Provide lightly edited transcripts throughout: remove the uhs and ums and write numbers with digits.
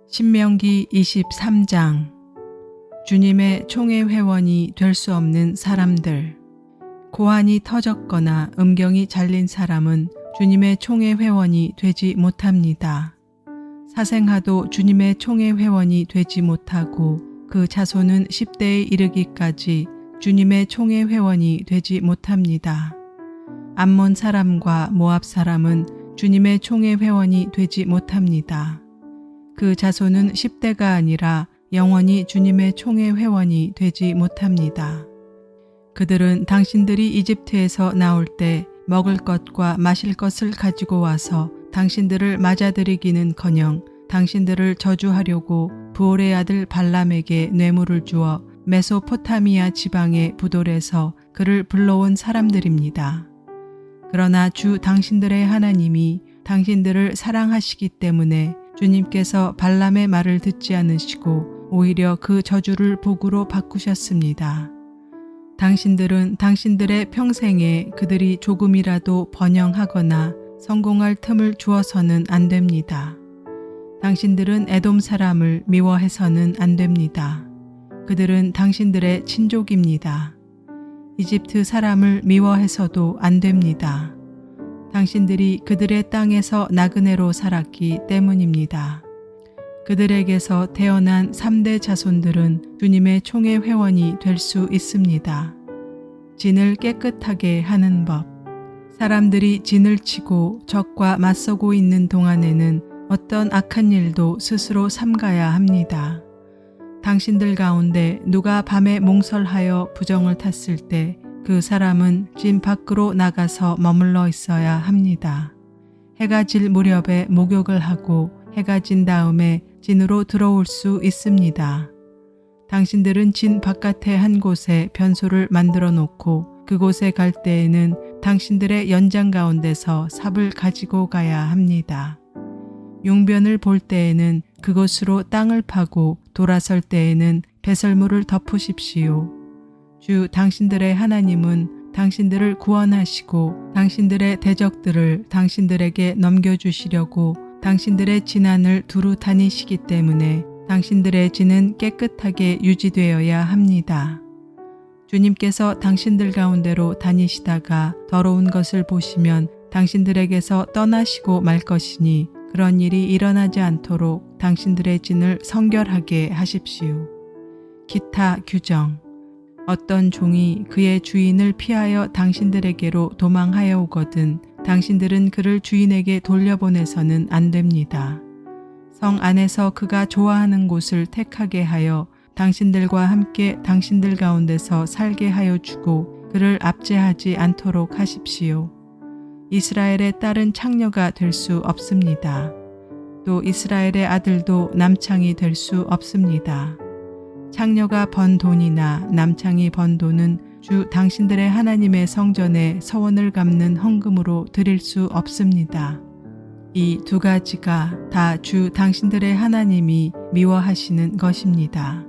신명기 23장. 주님의 총회 회원이 될 수 없는 사람들. 고환이 터졌거나 음경이 잘린 사람은 주님의 총회 회원이 되지 못합니다. 사생하도 주님의 총회 회원이 되지 못하고 그 자손은 10대에 이르기까지 주님의 총회 회원이 되지 못합니다. 암몬 사람과 모압 사람은 주님의 총회 회원이 되지 못합니다. 그 자손은 10대가 아니라 영원히 주님의 총회 회원이 되지 못합니다. 그들은 당신들이 이집트에서 나올 때 먹을 것과 마실 것을 가지고 와서 당신들을 맞아들이기는커녕 당신들을 저주하려고 부올의 아들 발람에게 뇌물을 주어 메소포타미아 지방의 부돌에서 그를 불러온 사람들입니다. 그러나 주 당신들의 하나님이 당신들을 사랑하시기 때문에 주님께서 발람의 말을 듣지 않으시고 오히려 그 저주를 복으로 바꾸셨습니다. 당신들은 당신들의 평생에 그들이 조금이라도 번영하거나 성공할 틈을 주어서는 안 됩니다. 당신들은 에돔 사람을 미워해서는 안 됩니다. 그들은 당신들의 친족입니다. 이집트 사람을 미워해서도 안 됩니다. 당신들이 그들의 땅에서 나그네로 살았기 때문입니다. 그들에게서 태어난 3대 자손들은 주님의 총회 회원이 될 수 있습니다. 진을 깨끗하게 하는 법. 사람들이 진을 치고 적과 맞서고 있는 동안에는 어떤 악한 일도 스스로 삼가야 합니다. 당신들 가운데 누가 밤에 몽설하여 부정을 탔을 때 그 사람은 진 밖으로 나가서 머물러 있어야 합니다. 해가 질 무렵에 목욕을 하고 해가 진 다음에 진으로 들어올 수 있습니다. 당신들은 진 바깥의 한 곳에 변소를 만들어 놓고 그곳에 갈 때에는 당신들의 연장 가운데서 삽을 가지고 가야 합니다. 용변을 볼 때에는 그곳으로 땅을 파고 돌아설 때에는 배설물을 덮으십시오. 주 당신들의 하나님은 당신들을 구원하시고 당신들의 대적들을 당신들에게 넘겨주시려고 당신들의 진안을 두루 다니시기 때문에 당신들의 진은 깨끗하게 유지되어야 합니다. 주님께서 당신들 가운데로 다니시다가 더러운 것을 보시면 당신들에게서 떠나시고 말 것이니 그런 일이 일어나지 않도록 당신들의 진을 성결하게 하십시오. 기타 규정. 어떤 종이 그의 주인을 피하여 당신들에게로 도망하여 오거든 당신들은 그를 주인에게 돌려보내서는 안 됩니다. 성 안에서 그가 좋아하는 곳을 택하게 하여 당신들과 함께 당신들 가운데서 살게 하여 주고 그를 압제하지 않도록 하십시오. 이스라엘의 딸은 창녀가 될 수 없습니다. 또 이스라엘의 아들도 남창이 될 수 없습니다. 창녀가 번 돈이나 남창이 번 돈은 주 당신들의 하나님의 성전에 서원을 갚는 헌금으로 드릴 수 없습니다. 이 두 가지가 다 주 당신들의 하나님이 미워하시는 것입니다.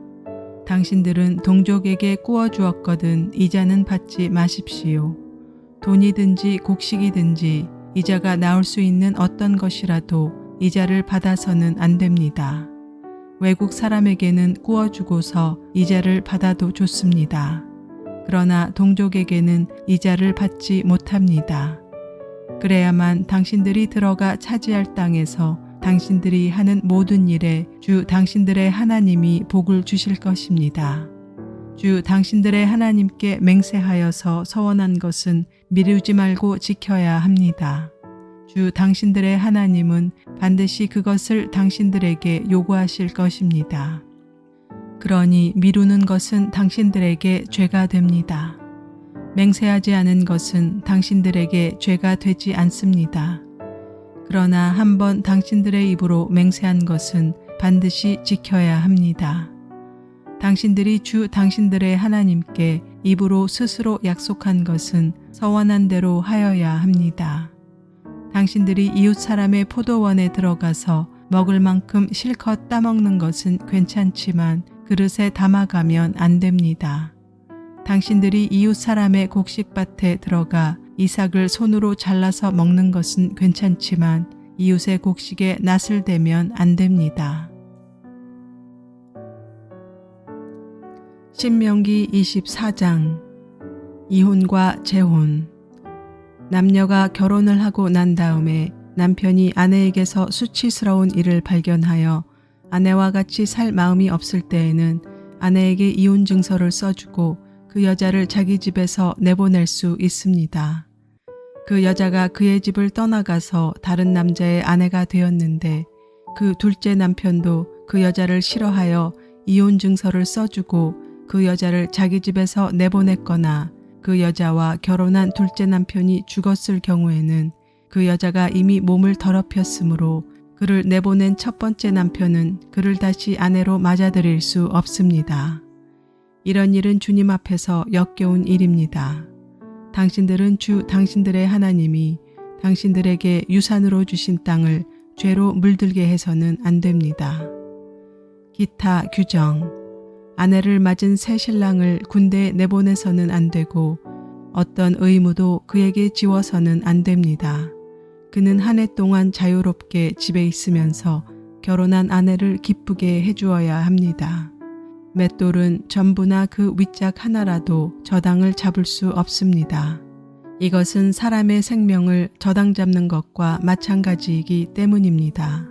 당신들은 동족에게 꾸어 주었거든 이자는 받지 마십시오. 돈이든지 곡식이든지 이자가 나올 수 있는 어떤 것이라도 이자를 받아서는 안 됩니다. 외국 사람에게는 꾸어주고서 이자를 받아도 좋습니다. 그러나 동족에게는 이자를 받지 못합니다. 그래야만 당신들이 들어가 차지할 땅에서 당신들이 하는 모든 일에 주 당신들의 하나님이 복을 주실 것입니다. 주 당신들의 하나님께 맹세하여서 서원한 것은 미루지 말고 지켜야 합니다. 주 당신들의 하나님은 반드시 그것을 당신들에게 요구하실 것입니다. 그러니 미루는 것은 당신들에게 죄가 됩니다. 맹세하지 않은 것은 당신들에게 죄가 되지 않습니다. 그러나 한번 당신들의 입으로 맹세한 것은 반드시 지켜야 합니다. 당신들이 주 당신들의 하나님께 입으로 스스로 약속한 것은 서원한 대로 하여야 합니다. 당신들이 이웃 사람의 포도원에 들어가서 먹을 만큼 실컷 따먹는 것은 괜찮지만 그릇에 담아가면 안 됩니다. 당신들이 이웃 사람의 곡식밭에 들어가 이삭을 손으로 잘라서 먹는 것은 괜찮지만 이웃의 곡식에 낫을 대면 안 됩니다. 신명기 24장 이혼과 재혼. 남녀가 결혼을 하고 난 다음에 남편이 아내에게서 수치스러운 일을 발견하여 아내와 같이 살 마음이 없을 때에는 아내에게 이혼 증서를 써주고 그 여자를 자기 집에서 내보낼 수 있습니다. 그 여자가 그의 집을 떠나가서 다른 남자의 아내가 되었는데 그 둘째 남편도 그 여자를 싫어하여 이혼 증서를 써주고 그 여자를 자기 집에서 내보냈거나 그 여자와 결혼한 둘째 남편이 죽었을 경우에는 그 여자가 이미 몸을 더럽혔으므로 그를 내보낸 첫 번째 남편은 그를 다시 아내로 맞아들일 수 없습니다. 이런 일은 주님 앞에서 역겨운 일입니다. 당신들은 주 당신들의 하나님이 당신들에게 유산으로 주신 땅을 죄로 물들게 해서는 안 됩니다. 기타 규정. 아내를 맞은 새 신랑을 군대에 내보내서는 안 되고 어떤 의무도 그에게 지워서는 안 됩니다. 그는 한 해 동안 자유롭게 집에 있으면서 결혼한 아내를 기쁘게 해주어야 합니다. 맷돌은 전부나 그 윗짝 하나라도 저당을 잡을 수 없습니다. 이것은 사람의 생명을 저당 잡는 것과 마찬가지이기 때문입니다.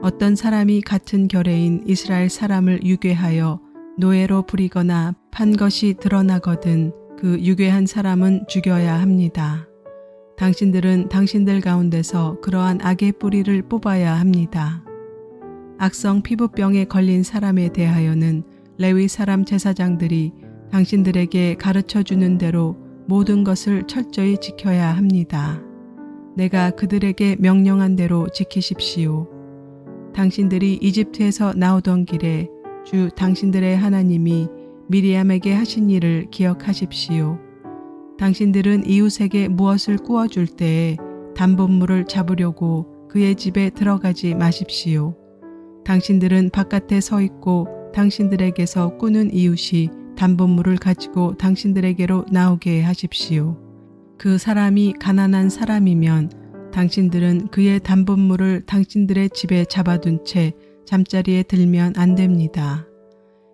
어떤 사람이 같은 결의인 이스라엘 사람을 유괴하여 노예로 부리거나 판 것이 드러나거든 그 유괴한 사람은 죽여야 합니다. 당신들은 당신들 가운데서 그러한 악의 뿌리를 뽑아야 합니다. 악성 피부병에 걸린 사람에 대하여는 레위 사람 제사장들이 당신들에게 가르쳐주는 대로 모든 것을 철저히 지켜야 합니다. 내가 그들에게 명령한 대로 지키십시오. 당신들이 이집트에서 나오던 길에 주 당신들의 하나님이 미리암에게 하신 일을 기억하십시오. 당신들은 이웃에게 무엇을 구워줄 때에 담봇물을 잡으려고 그의 집에 들어가지 마십시오. 당신들은 바깥에 서 있고 당신들에게서 꾸는 이웃이 담봇물을 가지고 당신들에게로 나오게 하십시오. 그 사람이 가난한 사람이면 당신들은 그의 담봇물을 당신들의 집에 잡아둔 채 잠자리에 들면 안 됩니다.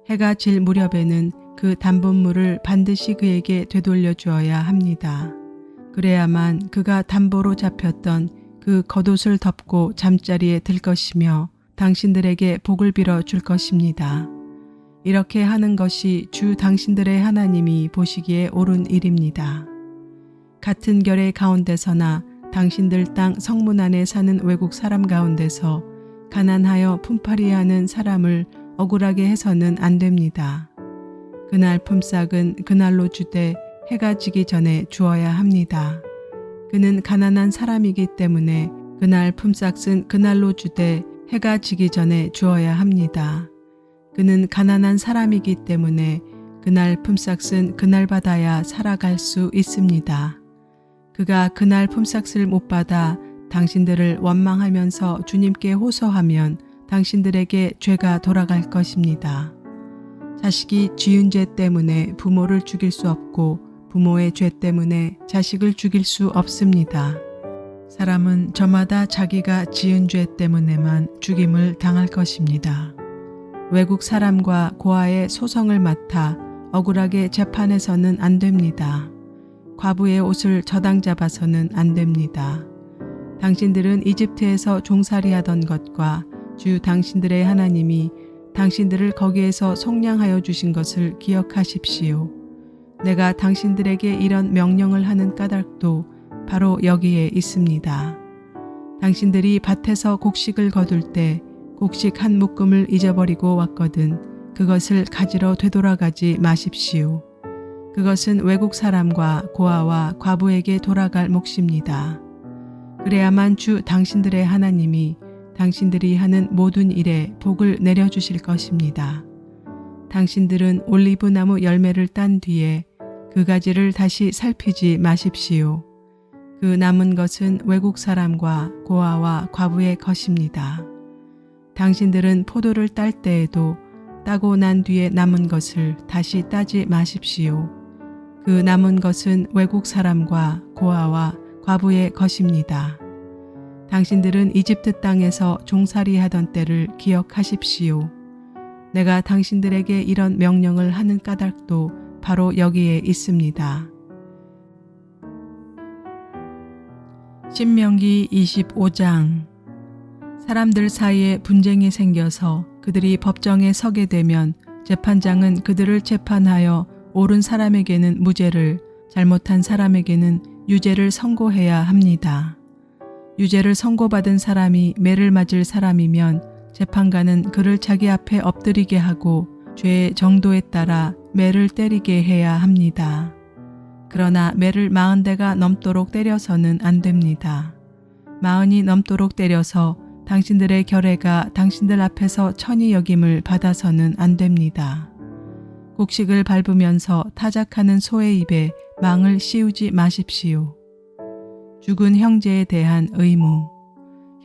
해가 질 무렵에는 그 담봇물을 반드시 그에게 되돌려 주어야 합니다. 그래야만 그가 담보로 잡혔던 그 겉옷을 덮고 잠자리에 들 것이며 당신들에게 복을 빌어 줄 것입니다. 이렇게 하는 것이 주 당신들의 하나님이 보시기에 옳은 일입니다. 같은 결의 가운데서나 당신들 땅 성문 안에 사는 외국 사람 가운데서 가난하여 품팔이하는 사람을 억울하게 해서는 안 됩니다. 그날 품삯은 그날로 주되 해가 지기 전에 주어야 합니다. 그는 가난한 사람이기 때문에 그날 품삯은 그날로 주되 해가 지기 전에 주어야 합니다. 그는 가난한 사람이기 때문에 그날 품삯은 그날 받아야 살아갈 수 있습니다. 그가 그날 품삯을 못 받아 당신들을 원망하면서 주님께 호소하면 당신들에게 죄가 돌아갈 것입니다. 자식이 지은 죄 때문에 부모를 죽일 수 없고 부모의 죄 때문에 자식을 죽일 수 없습니다. 사람은 저마다 자기가 지은 죄 때문에만 죽임을 당할 것입니다. 외국 사람과 고아의 소송을 맡아 억울하게 재판해서는 안 됩니다. 과부의 옷을 저당 잡아서는 안 됩니다. 당신들은 이집트에서 종살이하던 것과 주 당신들의 하나님이 당신들을 거기에서 속량하여 주신 것을 기억하십시오. 내가 당신들에게 이런 명령을 하는 까닭도 바로 여기에 있습니다. 당신들이 밭에서 곡식을 거둘 때 곡식 한 묶음을 잊어버리고 왔거든 그것을 가지러 되돌아가지 마십시오. 그것은 외국 사람과 고아와 과부에게 돌아갈 몫입니다. 그래야만 주 당신들의 하나님이 당신들이 하는 모든 일에 복을 내려주실 것입니다. 당신들은 올리브나무 열매를 딴 뒤에 그 가지를 다시 살피지 마십시오. 그 남은 것은 외국 사람과 고아와 과부의 것입니다. 당신들은 포도를 딸 때에도 따고 난 뒤에 남은 것을 다시 따지 마십시오. 그 남은 것은 외국 사람과 고아와 과부의 것입니다. 당신들은 이집트 땅에서 종살이 하던 때를 기억하십시오. 내가 당신들에게 이런 명령을 하는 까닭도 바로 여기에 있습니다. 신명기 25장. 사람들 사이에 분쟁이 생겨서 그들이 법정에 서게 되면 재판장은 그들을 재판하여 옳은 사람에게는 무죄를, 잘못한 사람에게는 유죄를 선고해야 합니다. 유죄를 선고받은 사람이 매를 맞을 사람이면 재판관은 그를 자기 앞에 엎드리게 하고 죄의 정도에 따라 매를 때리게 해야 합니다. 그러나 매를 40대가 넘도록 때려서는 안 됩니다. 40이 넘도록 때려서 당신들의 결례가 당신들 앞에서 천히 여김을 받아서는 안 됩니다. 곡식을 밟으면서 타작하는 소의 입에 망을 씌우지 마십시오. 죽은 형제에 대한 의무.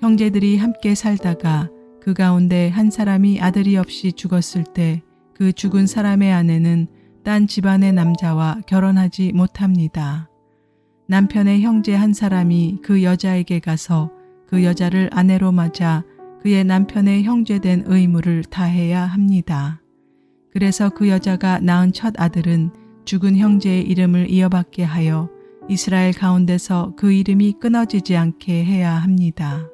형제들이 함께 살다가 그 가운데 한 사람이 아들이 없이 죽었을 때 그 죽은 사람의 아내는 딴 집안의 남자와 결혼하지 못합니다. 남편의 형제 한 사람이 그 여자에게 가서 그 여자를 아내로 맞아 그의 남편의 형제된 의무를 다해야 합니다. 그래서 그 여자가 낳은 첫 아들은 죽은 형제의 이름을 이어받게 하여 이스라엘 가운데서 그 이름이 끊어지지 않게 해야 합니다.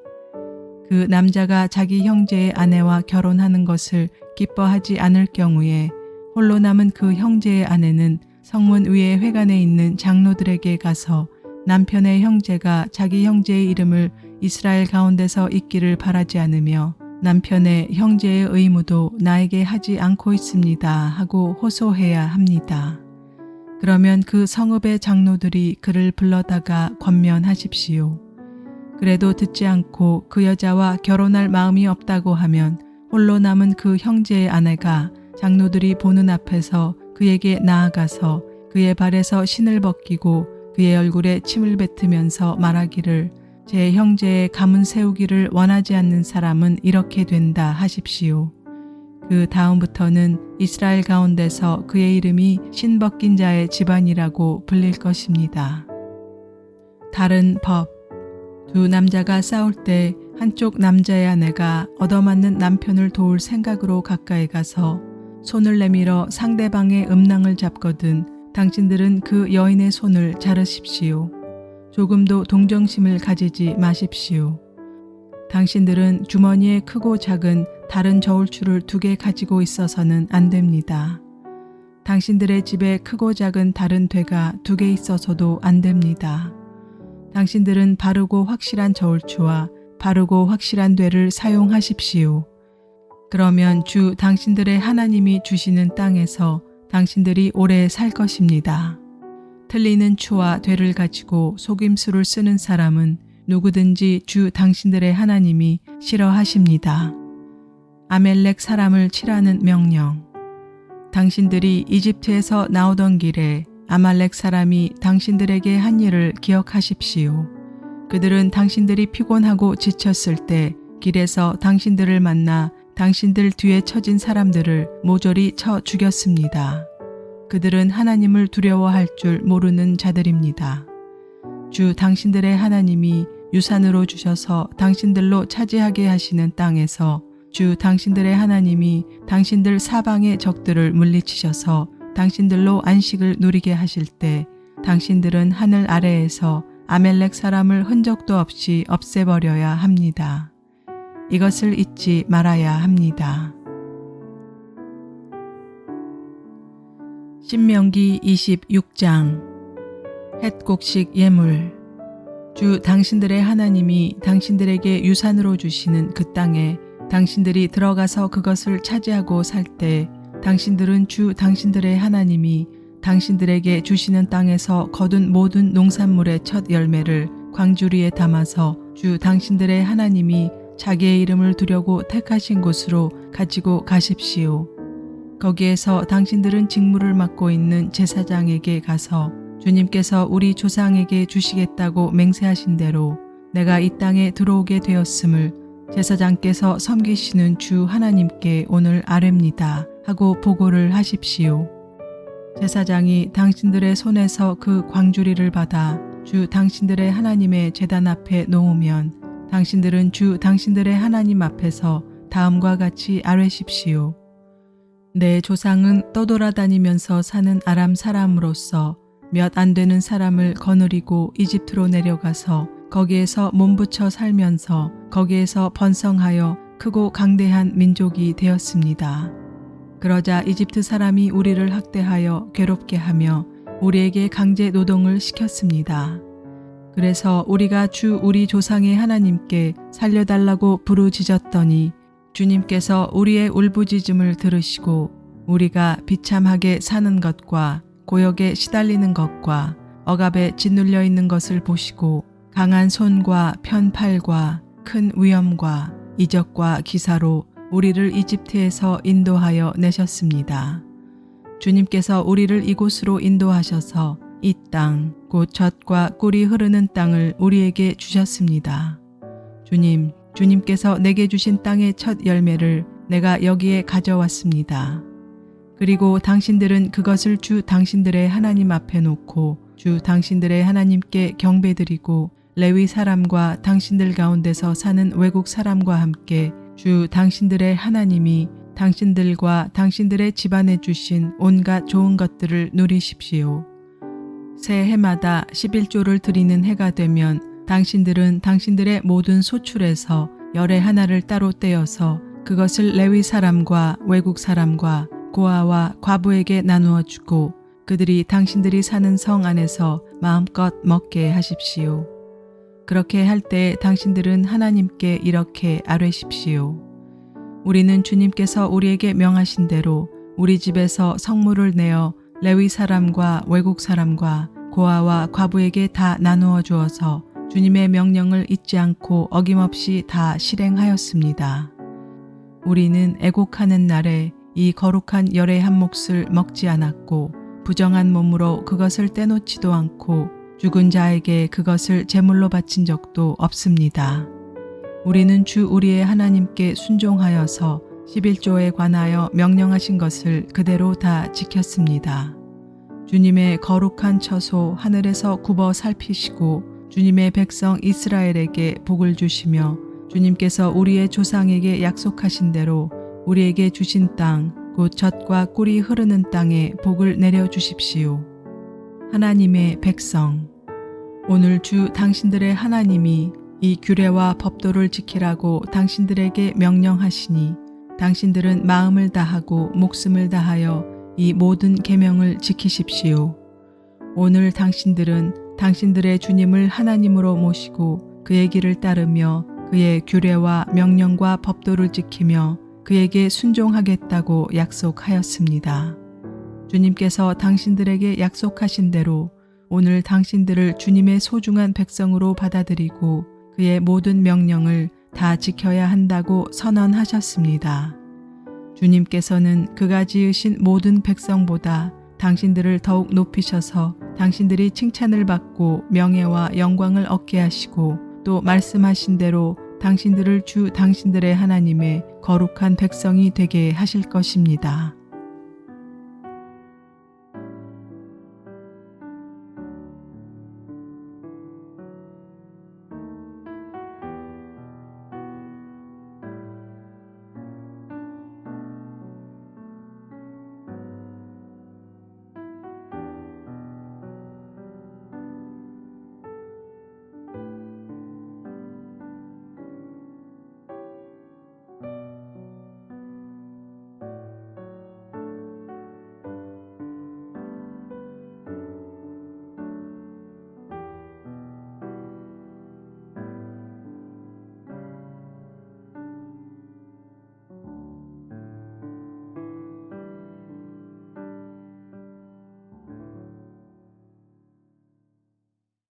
그 남자가 자기 형제의 아내와 결혼하는 것을 기뻐하지 않을 경우에 홀로 남은 그 형제의 아내는 성문 위에 회관에 있는 장로들에게 가서 남편의 형제가 자기 형제의 이름을 이스라엘 가운데서 잊기를 바라지 않으며 남편의 형제의 의무도 나에게 하지 않고 있습니다 하고 호소해야 합니다. 그러면 그 성읍의 장로들이 그를 불러다가 권면하십시오. 그래도 듣지 않고 그 여자와 결혼할 마음이 없다고 하면 홀로 남은 그 형제의 아내가 장로들이 보는 앞에서 그에게 나아가서 그의 발에서 신을 벗기고 그의 얼굴에 침을 뱉으면서 말하기를 제 형제의 가문 세우기를 원하지 않는 사람은 이렇게 된다 하십시오. 그 다음부터는 이스라엘 가운데서 그의 이름이 신 벗긴 자의 집안이라고 불릴 것입니다. 다른 법. 두 남자가 싸울 때 한쪽 남자의 아내가 얻어맞는 남편을 도울 생각으로 가까이 가서 손을 내밀어 상대방의 음낭을 잡거든 당신들은 그 여인의 손을 자르십시오. 조금도 동정심을 가지지 마십시오. 당신들은 주머니에 크고 작은 다른 저울추를 2개 가지고 있어서는 안 됩니다. 당신들의 집에 크고 작은 다른 되가 2개 있어서도 안 됩니다. 당신들은 바르고 확실한 저울추와 바르고 확실한 되를 사용하십시오. 그러면 주 당신들의 하나님이 주시는 땅에서 당신들이 오래 살 것입니다. 틀리는 추와 되를 가지고 속임수를 쓰는 사람은 누구든지 주 당신들의 하나님이 싫어하십니다. 아멜렉 사람을 치라는 명령. 당신들이 이집트에서 나오던 길에 아말렉 사람이 당신들에게 한 일을 기억하십시오. 그들은 당신들이 피곤하고 지쳤을 때 길에서 당신들을 만나 당신들 뒤에 처진 사람들을 모조리 쳐 죽였습니다. 그들은 하나님을 두려워할 줄 모르는 자들입니다. 주 당신들의 하나님이 유산으로 주셔서 당신들로 차지하게 하시는 땅에서 주 당신들의 하나님이 당신들 사방의 적들을 물리치셔서 당신들로 안식을 누리게 하실 때 당신들은 하늘 아래에서 아멜렉 사람을 흔적도 없이 없애버려야 합니다. 이것을 잊지 말아야 합니다. 신명기 26장. 햇곡식 예물. 주 당신들의 하나님이 당신들에게 유산으로 주시는 그 땅에 당신들이 들어가서 그것을 차지하고 살 때 당신들은 주 당신들의 하나님이 당신들에게 주시는 땅에서 거둔 모든 농산물의 첫 열매를 광주리에 담아서 주 당신들의 하나님이 자기의 이름을 두려고 택하신 곳으로 가지고 가십시오. 거기에서 당신들은 직무를 맡고 있는 제사장에게 가서 주님께서 우리 조상에게 주시겠다고 맹세하신 대로 내가 이 땅에 들어오게 되었음을 제사장께서 섬기시는 주 하나님께 오늘 아뢰입니다 하고 보고를 하십시오. 제사장이 당신들의 손에서 그 광주리를 받아 주 당신들의 하나님의 제단 앞에 놓으면 당신들은 주 당신들의 하나님 앞에서 다음과 같이 아뢰십시오. 내 조상은 떠돌아다니면서 사는 아람 사람으로서 몇 안 되는 사람을 거느리고 이집트로 내려가서 거기에서 몸부쳐 살면서 거기에서 번성하여 크고 강대한 민족이 되었습니다. 그러자 이집트 사람이 우리를 학대하여 괴롭게 하며 우리에게 강제 노동을 시켰습니다. 그래서 우리가 주 우리 조상의 하나님께 살려달라고 부르짖었더니 주님께서 우리의 울부짖음을 들으시고 우리가 비참하게 사는 것과 고역에 시달리는 것과 억압에 짓눌려 있는 것을 보시고 강한 손과 편팔과 큰 위엄과 이적과 기사로 우리를 이집트에서 인도하여 내셨습니다. 주님께서 우리를 이곳으로 인도하셔서 이 땅, 곧 젖과 꿀이 흐르는 땅을 우리에게 주셨습니다. 주님께서 내게 주신 땅의 첫 열매를 내가 여기에 가져왔습니다. 그리고 당신들은 그것을 주 당신들의 하나님 앞에 놓고 주 당신들의 하나님께 경배드리고 레위 사람과 당신들 가운데서 사는 외국 사람과 함께 주 당신들의 하나님이 당신들과 당신들의 집안에 주신 온갖 좋은 것들을 누리십시오. 새 해마다 11조를 드리는 해가 되면 당신들은 당신들의 모든 소출에서 열의 하나를 따로 떼어서 그것을 레위 사람과 외국 사람과 고아와 과부에게 나누어 주고 그들이 당신들이 사는 성 안에서 마음껏 먹게 하십시오. 그렇게 할 때 당신들은 하나님께 이렇게 아뢰십시오. 우리는 주님께서 우리에게 명하신 대로 우리 집에서 성물을 내어 레위 사람과 외국 사람과 고아와 과부에게 다 나누어 주어서 주님의 명령을 잊지 않고 어김없이 다 실행하였습니다. 우리는 애곡하는 날에 이 거룩한 열의 한 몫을 먹지 않았고 부정한 몸으로 그것을 떼놓지도 않고 죽은 자에게 그것을 제물로 바친 적도 없습니다. 우리는 주 우리의 하나님께 순종하여서 11조에 관하여 명령하신 것을 그대로 다 지켰습니다. 주님의 거룩한 처소 하늘에서 굽어 살피시고 주님의 백성 이스라엘에게 복을 주시며 주님께서 우리의 조상에게 약속하신 대로 우리에게 주신 땅, 곧 젖과 꿀이 흐르는 땅에 복을 내려주십시오. 하나님의 백성, 오늘 주 당신들의 하나님이 이 규례와 법도를 지키라고 당신들에게 명령하시니 당신들은 마음을 다하고 목숨을 다하여 이 모든 계명을 지키십시오. 오늘 당신들은 당신들의 주님을 하나님으로 모시고 그의 길을 따르며 그의 규례와 명령과 법도를 지키며 그에게 순종하겠다고 약속하였습니다. 주님께서 당신들에게 약속하신 대로 오늘 당신들을 주님의 소중한 백성으로 받아들이고 그의 모든 명령을 다 지켜야 한다고 선언하셨습니다. 주님께서는 그가 지으신 모든 백성보다 당신들을 더욱 높이셔서 당신들이 칭찬을 받고 명예와 영광을 얻게 하시고 또 말씀하신 대로 당신들을 주 당신들의 하나님의 거룩한 백성이 되게 하실 것입니다.